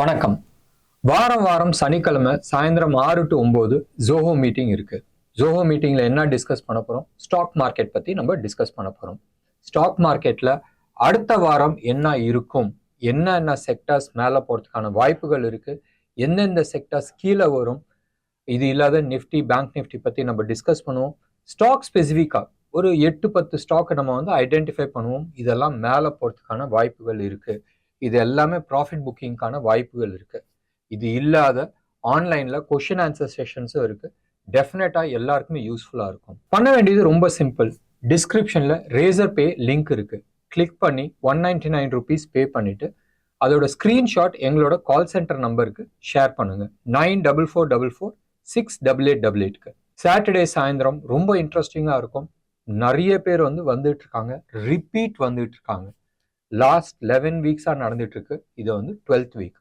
வணக்கம். வாரம் வாரம் சனிக்கிழமை சாயந்தரம் 6 to 9 ஜோஹோ மீட்டிங் இருக்கு. ஜோஹோ மீட்டிங்ல என்ன டிஸ்கஸ் பண்ண போறோம்? ஸ்டாக் மார்க்கெட் பத்தி நம்ம டிஸ்கஸ் பண்ண போறோம். ஸ்டாக் மார்க்கெட்ல அடுத்த வாரம் என்ன இருக்கும், என்னென்ன செக்டர்ஸ் மேல போறதுக்கான வாய்ப்புகள் இருக்கு, எந்தெந்த செக்டர்ஸ் கீழே வரும், இது இல்லாத நிஃப்டி, பேங்க் நிஃப்டி பத்தி நம்ம டிஸ்கஸ் பண்ணுவோம். ஸ்டாக் ஸ்பெசிஃபிக்கா ஒரு 8-10 ஸ்டாக் நம்ம ஐடென்டிஃபை பண்ணுவோம். இதெல்லாம் மேல போறதுக்கான வாய்ப்புகள் இருக்கு. இது எல்லாமே ப்ராஃபிட் புக்கிங்கான வாய்ப்புகள் இருக்கு. இது இல்லாத ஆன்லைன்ல கொஸ்டின் ஆன்சர் செஷன்ஸும் இருக்கு. டெஃபினட்டா எல்லாருக்குமே யூஸ்ஃபுல்லா இருக்கும். பண்ண வேண்டியது ரொம்ப சிம்பிள். டிஸ்கிரிப்ஷன்ல ரேசர் பே லிங்க் இருக்கு. கிளிக் பண்ணி 199 rupees பே பண்ணிட்டு அதோட ஸ்கிரீன்ஷாட் எங்களோட கால் சென்டர் நம்பருக்கு ஷேர் பண்ணுங்க. 9444468888க்கு. சாட்டர்டே சாயந்தரம் ரொம்ப இன்ட்ரெஸ்டிங்கா இருக்கும். நிறைய பேர் வந்துட்டு இருக்காங்க, ரிப்பீட் வந்துட்டு இருக்காங்க. லாஸ்ட் 11 வீக்ஸாக நடந்துட்டு இருக்கு. இது 12th வீக்.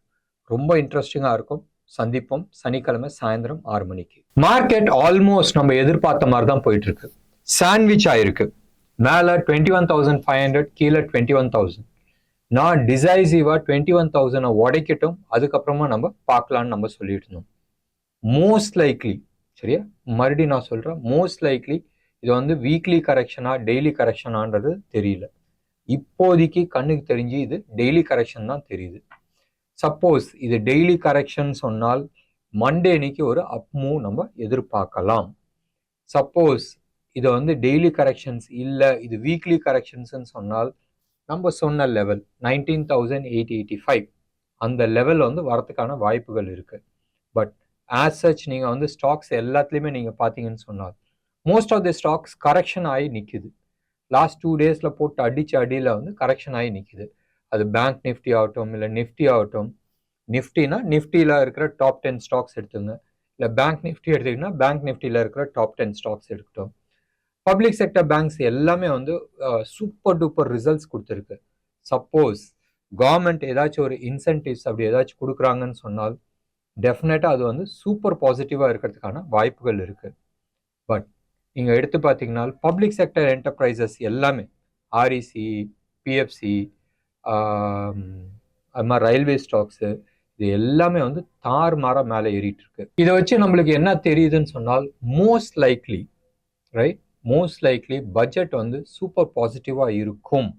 ரொம்ப இன்ட்ரெஸ்டிங்காக இருக்கும். சந்திப்போம் சனிக்கிழமை சாயந்தரம் 6 மணிக்கு. மார்க்கெட் ஆல்மோஸ்ட் நம்ம எதிர்பார்த்த மாதிரி தான் போயிட்டு இருக்கு. சாண்ட்விச் ஆயிருக்கு. மேலே 21,500, கீழே 21,000. நான் டிசைசிவா 21,000 உடைக்கட்டும், அதுக்கப்புறமா நம்ம பார்க்கலான்னு நம்ம சொல்லிட்டு இருந்தோம். மோஸ்ட் லைக்லி, சரியா, மறுபடியும் நான் சொல்றேன், மோஸ்ட் லைக்லி இது வீக்லி கரெக்ஷனா டெய்லி கரெக்ஷனான்றது தெரியல. இப்போதைக்கு கண்ணுக்கு தெரிஞ்சு இது டெய்லி கரெக்ஷன் தான் தெரியுது. சப்போஸ் இது டெய்லி கரெக்ஷன் சொன்னால் மண்டே அன்னைக்கு ஒரு அப் மூவ் நம்ம எதிர்பார்க்கலாம். சப்போஸ் இது டெய்லி கரெக்ஷன்ஸ் இல்லை, இது வீக்லி கரெக்ஷன்ஸ் சொன்னால் நம்ம சொன்ன லெவல் 19,885 அந்த லெவல் வரதுக்கான வாய்ப்புகள் இருக்கு. பட் ஆஸ் சச் நீங்க ஸ்டாக்ஸ் எல்லாத்துலயுமே நீங்க பாத்தீங்கன்னு சொன்னால் most of the stocks correction ஆகி நிக்குது. லாஸ்ட் 2 டேஸ்ல போட்டு அடிச்சு அடியில் கரெக்ஷன் ஆகி நிற்குது. அது பேங்க் நிஃப்டி ஆகட்டும், இல்லை நிஃப்டி ஆகட்டும். நிஃப்டினா நிஃப்டியில் இருக்கிற டாப் 10 ஸ்டாக்ஸ் எடுத்துங்க, இல்லை பேங்க் நிஃப்டி எடுத்துக்கிட்டீங்கன்னா பேங்க் நிஃப்டியில் இருக்கிற டாப் 10 ஸ்டாக்ஸ் எடுக்கட்டும். பப்ளிக் செக்டர் பேங்க்ஸ் எல்லாமே சூப்பர் டூப்பர் ரிசல்ட்ஸ் கொடுத்துருக்கு. சப்போஸ் கவர்மெண்ட் ஏதாச்சும் ஒரு இன்சென்டிவ்ஸ் அப்படி ஏதாச்சும் கொடுக்குறாங்கன்னு சொன்னால் டெஃபினட்டாக அது சூப்பர் பாசிட்டிவாக இருக்கிறதுக்கான வாய்ப்புகள் இருக்கு. பட் நீங்கள் எடுத்து பார்த்தீங்கன்னா பப்ளிக் செக்டர் என்டர்பிரைசஸ் எல்லாமே ஆர்இசி, பிஎஃப்சி, அது மாதிரி ரயில்வே ஸ்டாக்ஸு, இது எல்லாமே தாறுமாறாக மேலே ஏறிட்டு இருக்கு. இதை வச்சு நம்மளுக்கு என்ன தெரியுதுன்னு சொன்னால் மோஸ்ட் லைக்லி பட்ஜெட் சூப்பர் பாசிட்டிவாக இருக்கும்.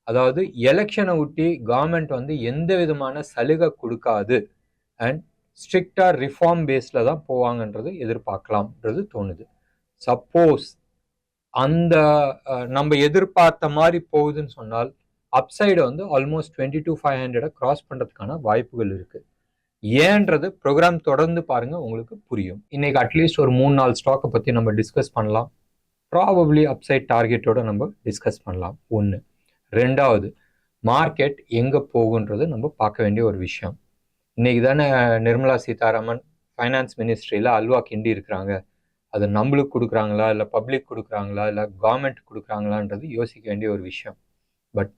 அதாவது எலெக்ஷனை ஒட்டி கவர்மெண்ட் எந்த விதமான சலுகை கொடுக்காது அண்ட் ஸ்ட்ரிக்டா ரிஃபார்ம் பேஸ்ல தான் போவாங்கன்றது எதிர்பார்க்கலாம்ன்றது தோணுது. சப்போஸ் அந்த நம்ம எதிர்பார்த்த மாதிரி போகுதுன்னு சொன்னால் அப்சைடு ஆல்மோஸ்ட் 22,500 கிராஸ் பண்றதுக்கான வாய்ப்புகள் இருக்கு. ஏன்றது ப்ரோக்ராம் தொடர்ந்து பாருங்க, உங்களுக்கு புரியும். இன்னைக்கு அட்லீஸ்ட் ஒரு 3-4 ஸ்டாக்கை பத்தி நம்ம டிஸ்கஸ் பண்ணலாம். ப்ராபப்ளி அப்சைட் டார்கெட்டோட நம்ம டிஸ்கஸ் பண்ணலாம். ஒன்று. ரெண்டாவது, மார்க்கெட் எங்க போகுன்றது நம்ம பார்க்க வேண்டிய ஒரு விஷயம். இன்னைக்கு தானே நிர்மலா சீதாராமன் ஃபைனான்ஸ் மினிஸ்ட்ரியில் அல்வா கிண்டி இருக்கிறாங்க. அது நம்மளுக்கு கொடுக்குறாங்களா, இல்லை பப்ளிக் கொடுக்குறாங்களா, இல்லை கவர்மெண்ட் கொடுக்குறாங்களான்றது யோசிக்க வேண்டிய ஒரு விஷயம். பட்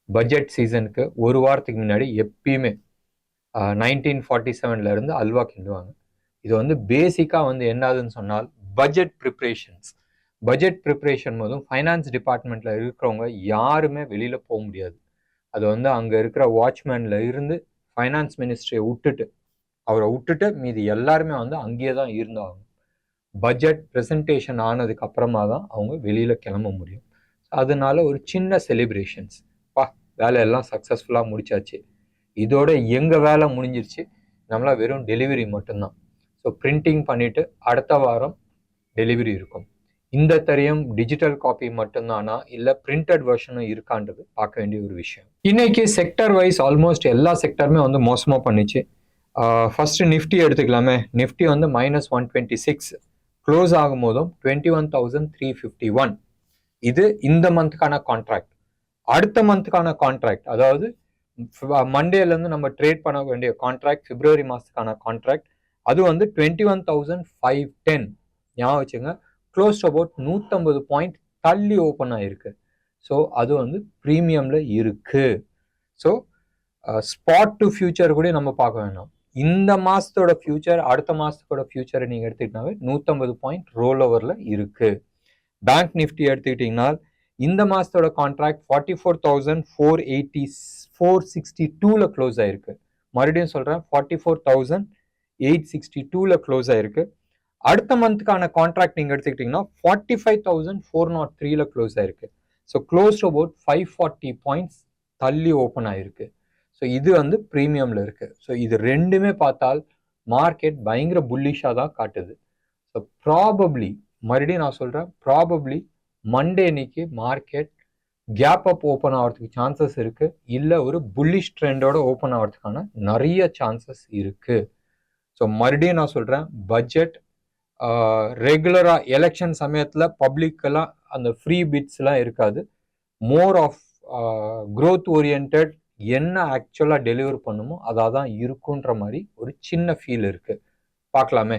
பட்ஜெட் சீசனுக்கு ஒரு வாரத்துக்கு முன்னாடி எப்பயுமே 1947 இருந்து அல்வா கிண்டுவாங்க. இது பேசிக்காக என்னதுன்னு சொன்னால் பட்ஜெட் ப்ரிப்ரேஷன் போதும் ஃபைனான்ஸ் டிபார்ட்மெண்ட்ல இருக்கிறவங்க யாருமே வெளியில போக முடியாது. அது அங்கே இருக்கிற வாட்ச்மேன்ல இருந்து ஃபைனான்ஸ் மினிஸ்ட்ரியை அவரை விட்டுட்டு மீதி எல்லாருமே அங்கேயே தான் இருந்தாங்க. பட்ஜெட் ப்ரெசன்டேஷன் ஆனதுக்கு அப்புறமா தான் அவங்க வெளியில கிளம்ப முடியும். அதனால ஒரு சின்ன செலிப்ரேஷன்ஸ், வேலையெல்லாம் சக்ஸஸ்ஃபுல்லாக முடிச்சாச்சு, இதோட எங்க வேலை முடிஞ்சிருச்சு, நம்மளா வெறும் டெலிவரி மட்டும்தான். ஸோ பிரிண்டிங் பண்ணிட்டு அடுத்த வாரம் டெலிவரி இருக்கும். இந்த தரியம் டிஜிட்டல் காப்பி மட்டும்தானா, இல்லை பிரிண்டட் வெர்ஷனும் இருக்கான்றது பார்க்க வேண்டிய ஒரு விஷயம். இன்னைக்கு செக்டர் வைஸ் ஆல்மோஸ்ட் எல்லா செக்டருமே மோசமாக பண்ணிச்சு. ஃபர்ஸ்ட் நிஃப்டி எடுத்துக்கலாமே. நிஃப்டி -126 க்ளோஸ் ஆகும் போதும் 21,351. இது இந்த மந்த்துக்கான கான்ட்ராக்ட். அடுத்த மந்த்துக்கான கான்ட்ராக்ட், அதாவது மண்டேலேருந்து நம்ம ட்ரேட் பண்ண வேண்டிய கான்ட்ராக்ட், பிப்ரவரி மாதத்துக்கான கான்ட்ராக்ட், அது 21,510. ஞாபகம் வச்சுங்க, க்ளோஸ் அபவுட் 150 பாயிண்ட் தள்ளி ஓப்பன் ஆயிருக்கு. ஸோ அது ப்ரீமியம்ல இருக்கு. ஸோ ஸ்பாட் டு ஃபியூச்சர் கூட நம்ம பார்க்க வேண்டாம். இந்த மாசத்தோட ஃபியூச்சர் அடுத்த மாசத்தோட ஃபியூச்சரை நீங்க எடுத்துக்கிட்டாவே 150 பாயிண்ட் ரோல் ஓவர்ல இருக்கு. பேங்க் நிஃப்டி எடுத்துக்கிட்டீங்கன்னா இந்த மாசத்தோட கான்ட்ராக்ட் 44,462ல க்ளோஸ் ஆயிருக்கு. மறுபடியும் சொல்கிறேன் 44,862ல க்ளோஸ் ஆயிருக்கு. அடுத்த மந்த்துக்கான கான்ட்ராக்ட் நீங்கள் எடுத்துக்கிட்டிங்கன்னா 45,403ல க்ளோஸ் ஆயிருக்கு. ஸோ க்ளோஸ் அபவுட் 540 பாயிண்ட்ஸ் தள்ளி ஓப்பன் ஆயிருக்கு. ஸோ இது வந்து ப்ரீமியமில் இருக்குது. ஸோ இது ரெண்டுமே பார்த்தால் மார்க்கெட் பயங்கர புல்லிஷாக தான் காட்டுது. ஸோ ப்ராபப்ளி மறுபடியும் நான் சொல்கிறேன், ப்ராபப்ளி மண்டே இன்னைக்கு மார்க்கெட் கேப் அப் ஓப்பன் ஆகிறதுக்கு சான்சஸ் இருக்குது, இல்லை ஒரு புல்லிஷ் ட்ரெண்டோட ஓப்பன் ஆகிறதுக்கான நிறைய சான்சஸ் இருக்குது. ஸோ மறுபடியும் நான் சொல்கிறேன், பட்ஜெட் ரெகுலராக எலெக்ஷன் சமயத்தில் பப்ளிக்கெல்லாம் அந்த ஃப்ரீ பிட்ஸ்லாம் இருக்காது. மோர் ஆஃப் க்ரோத் ஓரியன்ட் என்ன ஆக்சுவலாக டெலிவர் பண்ணுமோ அதாக தான் இருக்குன்ற மாதிரி ஒரு சின்ன ஃபீல் இருக்குது. பார்க்கலாமே,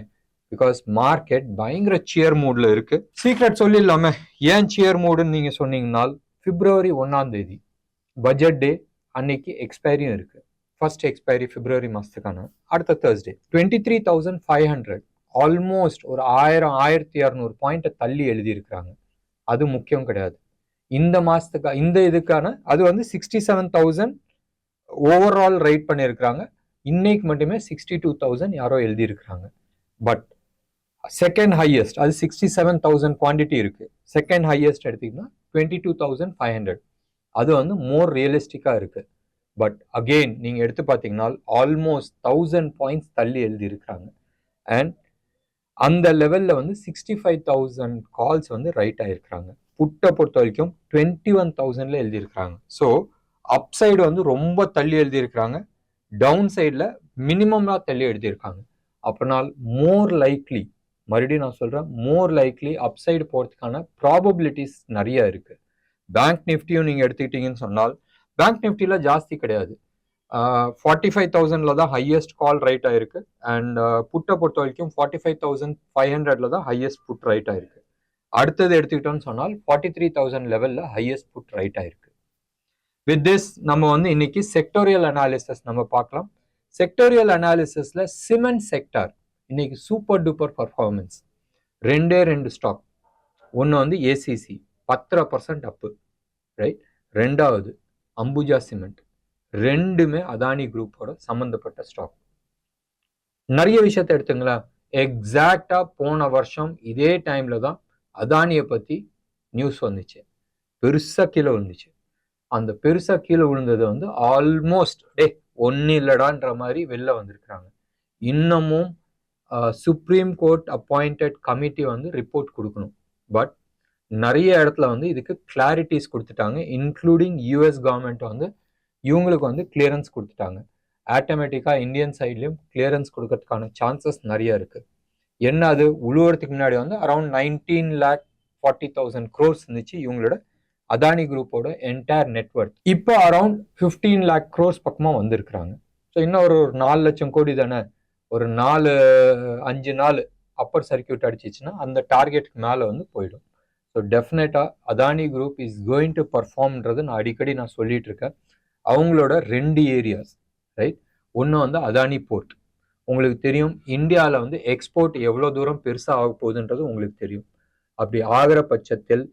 பிகாஸ் மார்க்கெட் பயங்கர சியர் மூடில் இருக்குது. சீக்ரெட் சொல்லிடலாமே ஏன் சியர் மூடுன்னு நீங்கள் சொன்னீங்கன்னால், February 1 பட்ஜெட் டே அன்னைக்கு எக்ஸ்பைரியும் இருக்குது. ஃபர்ஸ்ட் எக்ஸ்பைரி February மாதத்துக்கான அடுத்த Thursday 23,500 ஆல்மோஸ்ட் ஒரு 1,200 பாயிண்ட்டை தள்ளி எழுதியிருக்கிறாங்க. அது முக்கியம் கிடையாது. இந்த மாதத்துக்கு இந்த இதுக்கான அது வந்து 67,000 ஓவரால் ரைட் பண்ணியிருக்கிறாங்க. இன்னைக்கு மட்டுமே 62,000 யாரோ எழுதியிருக்கிறாங்க. பட் செகண்ட் ஹையஸ்ட் அது 67,000 குவான்டிட்டி இருக்கு. செகண்ட் ஹையஸ்ட் எடுத்தீங்கன்னா 22,500. அது வந்து மோர் ரியலிஸ்டிக்காக இருக்கு. பட் அகெயின் நீங்கள் எடுத்து பார்த்தீங்கன்னா ஆல்மோஸ்ட் 1000 பாயிண்ட்ஸ் தள்ளி எழுதியிருக்கிறாங்க. அண்ட் அந்த லெவலில் வந்து 65,000 கால்ஸ் வந்து ரைட் ஆகிருக்கிறாங்க. புட்டை பொறுத்த வரைக்கும் 21,000ல எழுதியிருக்கிறாங்க. ஸோ அப் சைடு வந்து ரொம்ப தள்ளி எழுதியிருக்கிறாங்க, டவுன் சைடில் மினிமமாக தள்ளி எழுதியிருக்காங்க. அப்படினால் மோர் லைக்லி, மறுபடியும் நான் சொல்கிறேன், மோர் லைக்லி அப் சைடு போகிறதுக்கான ப்ராபபிலிட்டிஸ் நிறைய இருக்குது. பேங்க் நிஃப்டியும் நீங்கள் எடுத்துக்கிட்டீங்கன்னு சொன்னால் பேங்க் நிஃப்டியில் ஜாஸ்தி கிடையாது. 45,000ல தான் ஹையஸ்ட் கால் ரைட் ஆயிருக்கு. அண்ட் புட்டை பொறுத்த வரைக்கும் 45,500ல தான் ஹையஸ்ட் புட் ரைட் ஆயிருக்கு. அடுத்தது எடுத்துக்கிட்டோம்னு சொன்னால் 43,000 லெவலில் ஹையஸ்ட் புட் ரைட் ஆயிருக்கு. வித் திஸ் நம்ம வந்து இன்னைக்கு செக்டோரியல் அனாலிசிஸ் நம்ம பார்க்கலாம். செக்டோரியல் அனாலிசிஸ்ல சிமெண்ட் செக்டார் இன்னைக்கு சூப்பர் டூப்பர் பர்ஃபார்மன்ஸ். ரெண்டு ஸ்டாக். ஒன்று வந்து ஏசிசி 10% அப்பு, ரைட். ரெண்டாவது அம்புஜா சிமெண்ட். ரெண்டுமே அதானி குரூப்போட சம்பந்தப்பட்ட ஸ்டாக். நிறைய விஷயத்த எடுத்துங்களா, எக்ஸாக்டா போன வருஷம் இதே டைம்ல தான் அதானியை பத்தி நியூஸ் வந்துச்சு. பெருசா கீழே விழுந்துச்சு. அந்த பெருசா கீழே விழுந்தது வந்து ஆல்மோஸ்ட் ஒன்னு இல்லடான்ற மாதிரி வெளில வந்திருக்கிறாங்க. இன்னமும் சுப்ரீம் கோர்ட் அப்பாயிண்டட் கமிட்டி வந்து ரிப்போர்ட் கொடுக்கணும். பட் நிறைய இடத்துல வந்து இதுக்கு கிளாரிட்டிஸ் கொடுத்துட்டாங்க. இன்க்ளூடிங் யூஎஸ் கவர்மெண்ட் வந்து இவங்களுக்கு வந்து கிளியரன்ஸ் கொடுத்துட்டாங்க. ஆட்டோமேட்டிக்காக இந்தியன் சைட்லேயும் கிளியரன்ஸ் கொடுக்கறதுக்கான சான்சஸ் நிறைய இருக்குது. என்ன அது உழுவுறதுக்கு முன்னாடி வந்து அரௌண்ட் 19,40,000 crores இருந்துச்சு இவங்களோட அதானி குரூப்போட என்டையர் நெட்வொர்க். இப்போ அரௌண்ட் 15 lakh crores பக்கமாக வந்திருக்கிறாங்க. ஸோ இன்னும் ஒரு 4 லட்சம் கோடி தானே, ஒரு 4-5 நாள் அப்பர் சர்க்கியூட் அடிச்சிச்சுன்னா அந்த டார்கெட்டுக்கு மேலே வந்து போயிடும். ஸோ டெஃபினட்டாக Adani group is going to பர்ஃபார்ம்ன்றது நான் அடிக்கடி சொல்லிட்டு இருக்கேன். அவங்களோட 2 ஏரியாஸ், ரைட். ஒன்று வந்து அதானி போர்ட். உங்களுக்கு தெரியும் இந்தியாவில் வந்து எக்ஸ்போர்ட் எவ்வளோ தூரம் பெருசாக ஆக போகுதுன்றது உங்களுக்கு தெரியும். அப்படி ஆகிற பட்சத்தில்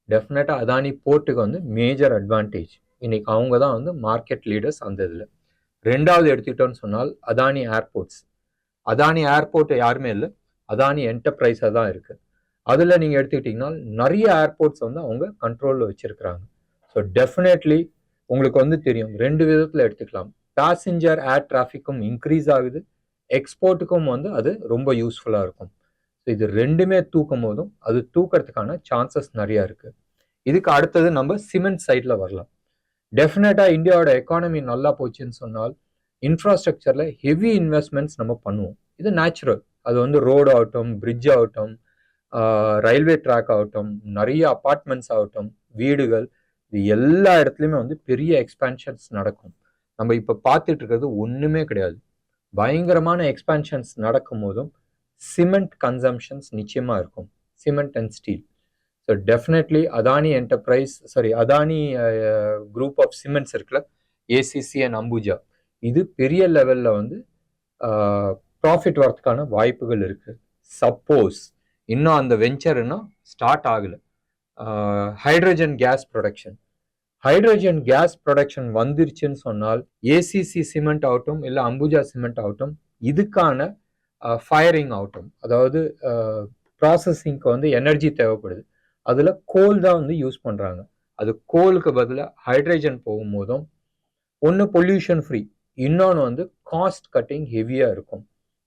டெஃபினட்டாக அதானி போர்ட்டுக்கு வந்து மேஜர் அட்வான்டேஜ். இன்னைக்கு அவங்க தான் வந்து மார்க்கெட் லீடர்ஸ் அந்த இதில். ரெண்டாவது எடுத்துக்கிட்டோன்னு சொன்னால் அதானி ஏர்போர்ட்ஸ். அதானி ஏர்போர்ட் யாருமே இல்லை, அதானி என்டர்பிரைஸாக தான் இருக்குது. அதில் நீங்கள் எடுத்துக்கிட்டிங்கன்னா நிறைய ஏர்போர்ட்ஸ் வந்து அவங்க கண்ட்ரோலில் வச்சுருக்கிறாங்க. ஸோ டெஃபினெட்லி உங்களுக்கு வந்து தெரியும் 2 விதத்தில் எடுத்துக்கலாம். பேசஞ்சர் ஏர் டிராஃபிக்கும் இன்க்ரீஸ் ஆகுது, எக்ஸ்போர்ட்டுக்கும் வந்து அது ரொம்ப யூஸ்ஃபுல்லாக இருக்கும். ஸோ இது ரெண்டுமே தூக்கும் போதும் அது தூக்கிறதுக்கான சான்சஸ் நிறையா இருக்குது. இதுக்கு அடுத்தது நம்ம சிமெண்ட் சைடில் வரலாம். டெஃபினட்டாக இந்தியாவோட எக்கானமி நல்லா போச்சுன்னு சொன்னால் இன்ஃப்ராஸ்ட்ரக்சரில் ஹெவி இன்வெஸ்ட்மெண்ட்ஸ் நம்ம பண்ணுவோம். இது நேச்சுரல். அது வந்து ரோடு ஆகட்டும், பிரிட்ஜ் ஆகட்டும், ரயில்வே ட்ராக் ஆகட்டும், நிறைய அப்பார்ட்மெண்ட்ஸ் ஆகட்டும், வீடுகள், இது எல்லா இடத்துலையுமே வந்து பெரிய எக்ஸ்பேன்ஷன்ஸ் நடக்கும். நம்ம இப்போ பார்த்துட்டு இருக்கிறது ஒன்றுமே கிடையாது. பயங்கரமான எக்ஸ்பேன்ஷன்ஸ் நடக்கும் போதும் சிமெண்ட் கன்சம்ஷன்ஸ் நிச்சயமாக இருக்கும், cement and steel. So definitely Adani enterprise Adani group of cements இருக்குல்ல, ஏசிசி அண்ட் அம்புஜா, இது பெரிய லெவலில் வந்து ப்ராஃபிட் வரதுக்கான வாய்ப்புகள் இருக்குது. சப்போஸ் இன்னும் அந்த வெஞ்சர் இன்னும் ஸ்டார்ட் ஆகலை. Hydrogen case production hydrogen case production வந்துருச்சுன்னு சொன்னால் ஏசிசி சிமெண்ட் ஆகட்டும் இல்லை அம்புஜா சிமெண்ட் ஆகட்டும் இதுக்கான ஃபயரிங் ஆகட்டும், அதாவது ப்ராசஸிங்க்கு வந்து எனர்ஜி தேவைப்படுது. அதில் கோல் தான் வந்து யூஸ் பண்ணுறாங்க. அது கோலுக்கு பதிலாக ஹைட்ரஜன் போகும்போதும் ஒன்று பொல்யூஷன் ஃப்ரீ, இன்னொன்று வந்து காஸ்ட் கட்டிங் ஹெவியாக இருக்கும்.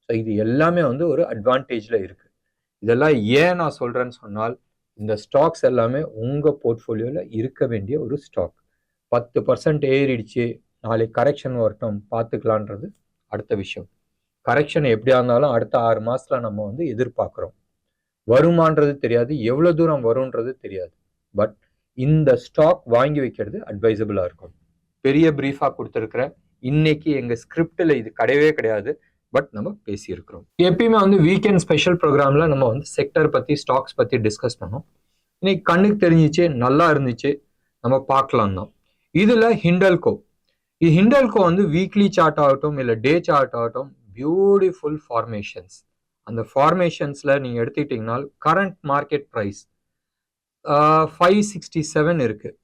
ஸோ இது எல்லாமே வந்து ஒரு அட்வான்டேஜில் இருக்குது. இதெல்லாம் ஏன் நான் சொல்கிறேன்னு சொன்னால், இந்த ஸ்டாக்ஸ் எல்லாமே உங்கள் போர்ட்ஃபோலியோவில் இருக்க வேண்டிய ஒரு ஸ்டாக். 10% ஏறிடுச்சு, நாளைக்கு கரெக்ஷன் வரட்டும் பார்த்துக்கலான்றது அடுத்த விஷயம். கரெக்ஷன் எப்படியா இருந்தாலும் அடுத்த 6 மாதத்தில் நம்ம வந்து எதிர்பார்க்குறோம். வருமானது தெரியாது, எவ்வளோ தூரம் வரும்ன்றது தெரியாது. பட் இந்த ஸ்டாக் வாங்கி வைக்கிறது அட்வைசபிளாக இருக்கும். பெரிய ப்ரீஃபாக கொடுத்துருக்குறேன். இன்னைக்கு எங்கள் ஸ்கிரிப்டில் இது கிடையவே கிடையாது, பட் நம்ம பேசியிருக்கிறோம். எப்பயுமே வந்து வீக்கெண்ட் ஸ்பெஷல் ப்ரோக்ராமில் நம்ம வந்து செக்டர் பற்றி ஸ்டாக்ஸ் பற்றி டிஸ்கஸ் பண்ணோம். இன்னைக்கு கண்ணுக்கு தெரிஞ்சிச்சு, நல்லா இருந்துச்சு, நம்ம பார்க்கலாம் தான். இதில் ஹிண்டல்கோ, இது ஹிண்டல்கோ வந்து வீக்லி சார்ட் ஆகட்டும் இல்லை டே சார்ட் ஆகட்டும் பியூட்டிஃபுல் ஃபார்மேஷன்ஸ். அந்த ஃபார்மேஷன்ஸில் நீங்கள் எடுத்துக்கிட்டிங்கன்னா கரண்ட் மார்க்கெட் ப்ரைஸ் 567 இருக்குது.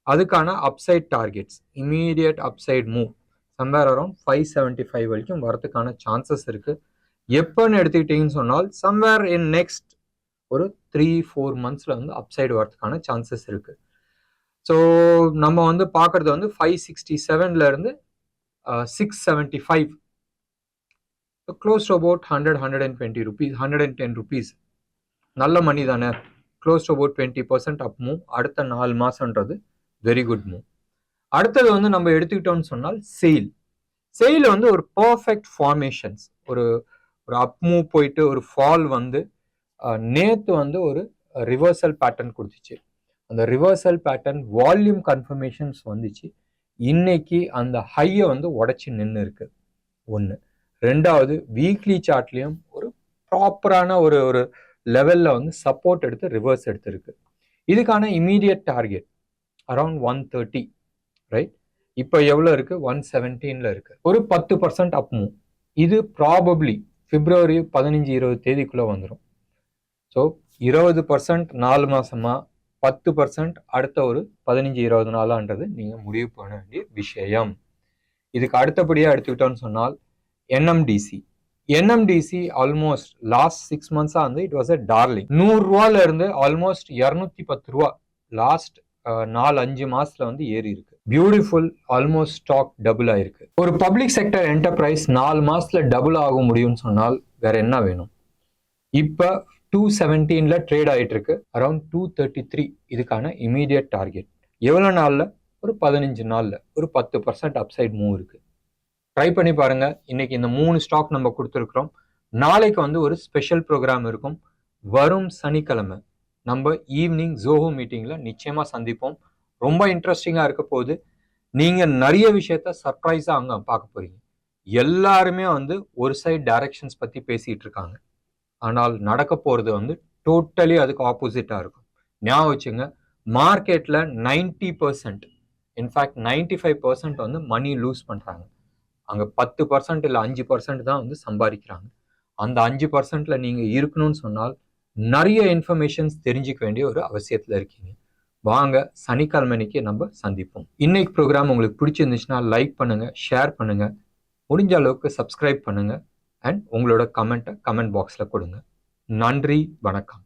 அதுக்கான upside targets, immediate upside move somewhere around 575 வரைக்கும் வரதுக்கான சான்சஸ் இருக்குது. எப்போன்னு எடுத்துக்கிட்டிங்கன்னு சொன்னால் சம்வேர் இன் நெக்ஸ்ட் ஒரு 3-4 மந்த்ஸில் வந்து அப்சைடு வரதுக்கான சான்சஸ் இருக்குது. ஸோ நம்ம வந்து பார்க்குறது வந்து 567 675, close to about 100-120 rupees, 110 rupees. நல்ல மணி தானே. Close to about 20% up move. அடுத்த 4 மாதம்ன்றது வெரி குட் மூவ். அடுத்தது வந்து நம்ம எடுத்துக்கிட்டோம்னு சொன்னால் செயில் வந்து ஒரு பர்ஃபெக்ட் ஃபார்மேஷன்ஸ். ஒரு அப் மூவ் போயிட்டு ஒரு ஃபால் வந்து நேற்று வந்து ஒரு ரிவர்சல் பேட்டர்ன் கொடுத்துச்சு. அந்த ரிவர்சல் பேட்டர்ன் வால்யூம் கன்ஃபர்மேஷன்ஸ் வந்துச்சு. இன்னைக்கு அந்த ஹையை வந்து உடச்சி நின்று இருக்கு. ஒன்று. ரெண்டாவது, வீக்லி சார்ட்லேயும் ஒரு ப்ராப்பரான ஒரு லெவலில் வந்து சப்போர்ட் எடுத்து ரிவர்ஸ் எடுத்திருக்கு. இதுக்கான இமீடியட் டார்கெட் அரௌண்ட் 130, ரைட்? இப்போ எவ்வளோ இருக்குது? 117 இருக்குது. ஒரு 10% அப் மூவ். இது ப்ராபப்ளி பிப்ரவரி 15-20 தேதிக்குள்ளே வந்துடும். ஸோ 20% 4 மாதமா, 10% அடுத்த ஒரு 15-20 நாளான்றது நீங்கள் முடிவு பண்ண வேண்டிய விஷயம். இதுக்கு அடுத்தபடியாக எடுத்துக்கிட்டோன்னு சொன்னால் என்எம்டிசி ஆல்மோஸ்ட் லாஸ்ட் 6 months வந்து இட் வாஸ் அ டார்லிங். 100 ரூபால இருந்து ஆல்மோஸ்ட் 210 ரூபா லாஸ்ட் 4-5 மாசத்துல வந்து ஏறி இருக்கு. பியூட்டிஃபுல், ஆல்மோஸ்ட் ஸ்டாக் டபுள் ஆயிருக்கு. ஒரு பப்ளிக் செக்டர் என்டர்பிரைஸ் 4 மாசத்துல டபுள் ஆக முடியும்னு சொன்னால் வேற என்ன வேணும்? இப்ப 217 ட்ரேட் ஆயிட்டு இருக்கு. அரௌண்ட் 233 இதுக்கான இமீடியட் டார்கெட். எவ்வளவு நாள்ல? ஒரு 15 நாள்ல ஒரு 10% அப்சைட் மூவ் இருக்கு. ட்ரை பண்ணி பாருங்க. இன்னைக்கு இந்த 3 ஸ்டாக் நம்ம கொடுத்துருக்குறோம். நாளைக்கு வந்து ஒரு ஸ்பெஷல் ப்ரோக்ராம் இருக்கும். வரும் சனிக்கிழமை நம்ம ஈவினிங் ஜோஹோ மீட்டிங்ல நிச்சயமா சந்திப்போம். ரொம்ப இன்ட்ரெஸ்டிங்கா இருக்க போகுது. நீங்க நிறைய விஷயத்த சர்ப்ரைஸா அங்க பார்க்க போறீங்க. எல்லாருமே வந்து ஒரு சைட் டைரக்ஷன்ஸ் பத்தி பேசிட்டு இருக்காங்க. ஆனால் நடக்க போறது வந்து டோட்டலி அதுக்கு ஆப்போசிட்டா இருக்கும். ஞாபகம் வச்சுங்க, மார்க்கெட்ல 90%, இன்ஃபேக்ட் 95% வந்து மணி லூஸ் பண்றாங்க. அங்க 10% இல்லை 5% தான் வந்து சம்பாதிக்கிறாங்க. அந்த 5%ல நீங்க இருக்கணும்னு சொன்னால் நிறைய இன்ஃபர்மேஷன்ஸ் தெரிஞ்சுக்க வேண்டிய ஒரு அவசியத்துல இருக்கீங்க. வாங்க சனிக்கிழமைக்கு நம்ம சந்திப்போம். இன்னைக்கு ப்ரோக்ராம் உங்களுக்கு பிடிச்சிருந்துச்சுன்னா லைக் பண்ணுங்க, ஷேர் பண்ணுங்க, முடிஞ்ச அளவுக்கு சப்ஸ்கிரைப் பண்ணுங்க அண்ட் உங்களோட கமெண்ட் பாக்ஸ்ல கொடுங்க. நன்றி, வணக்கம்.